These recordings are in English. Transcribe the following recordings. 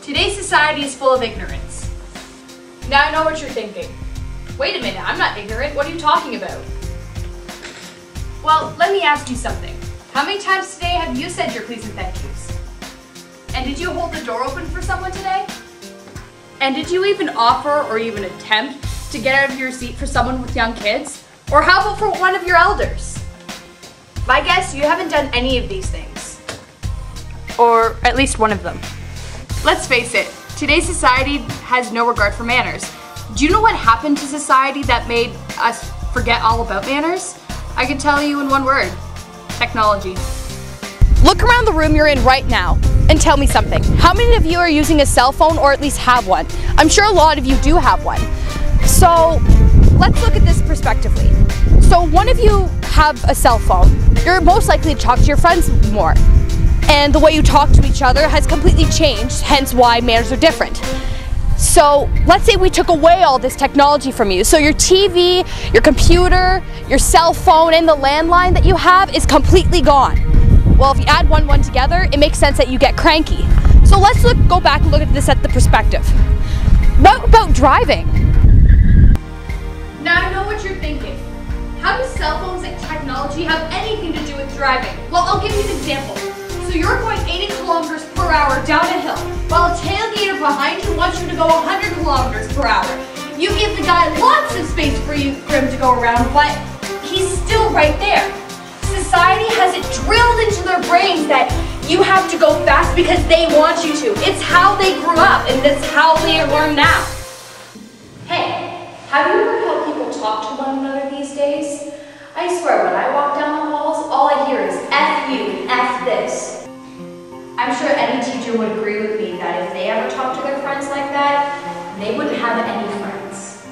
Today's society is full of ignorance. Now I know what you're thinking. Wait a minute, I'm not ignorant. What are you talking about? Well, let me ask you something. How many times today have you said your please and thank yous? And did you hold the door open for someone today? And did you even offer or even attempt to get out of your seat for someone with young kids? Or how about for one of your elders? My guess, you haven't done any of these things. Or at least one of them. Let's face it, today's society has no regard for manners. Do you know what happened to society that made us forget all about manners? I can tell you in one word: technology. Look around the room you're in right now and tell me something. How many of you are using a cell phone or at least have one? I'm sure a lot of you do have one. So let's look at this prospectively. So one of you have a cell phone. You're most likely to talk to your friends more. And the way you talk to each other has completely changed, hence why manners are different. So let's say we took away all this technology from you. So your TV, your computer, your cell phone, and the landline that you have is completely gone. Well, if you add one together, it makes sense that you get cranky. So let's go back and look at this at the perspective. What about driving? Now I know what you're thinking. How do cell phones and technology have anything to do with driving? Well, I'll give you an example. So you're going 80 kilometers per hour down a hill, while a tailgater behind you wants you to go 100 kilometers per hour. You give the guy lots of space for him to go around, but he's still right there. Society has it drilled into their brains that you have to go fast because they want you to. It's how they grew up, and it's how they learn now. Hey, have you ever heard people talk to one another these days? I swear, when I walk down the halls, all I hear is F you and F this. I'm sure any teacher would agree with me that if they ever talked to their friends like that, they wouldn't have any friends.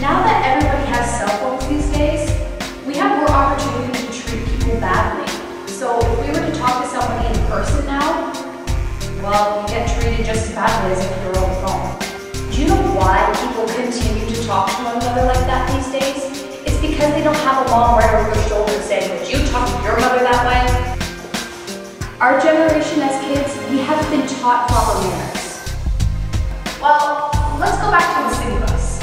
Now that everybody has cell phones these days, we have more opportunity to treat people badly. So if we were to talk to somebody in person now, well, you get treated just as badly as if you were on the phone. Do you know why people continue to talk to one another like that these days? It's because they don't have a mom right over their shoulder saying, "Would you talk to your mother that way?" Our generation as kids, we haven't been taught proper manners. Well, let's go back to the city bus.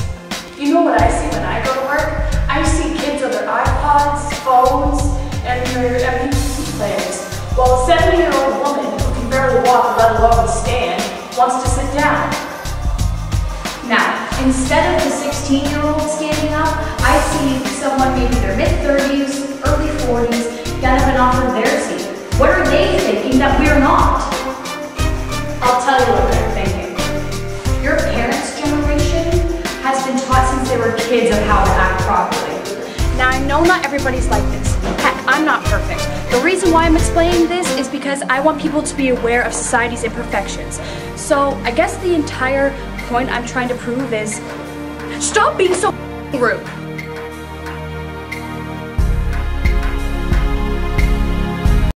You know what I see when I go to work? I see kids on their iPods, phones, and their MP3 players, while a 70-year-old woman who can barely walk, let alone stand, wants to sit down. Now, instead of the 16-year-old standing up, I see someone maybe in their mid-30s, early 40s, that have been offered their seat. What are they thinking that we're not? I'll tell you what they're thinking. Your parents' generation has been taught since they were kids of how to act properly. Now, I know not everybody's like this. Heck, I'm not perfect. The reason why I'm explaining this is because I want people to be aware of society's imperfections. So, I guess the entire point I'm trying to prove is, stop being so rude.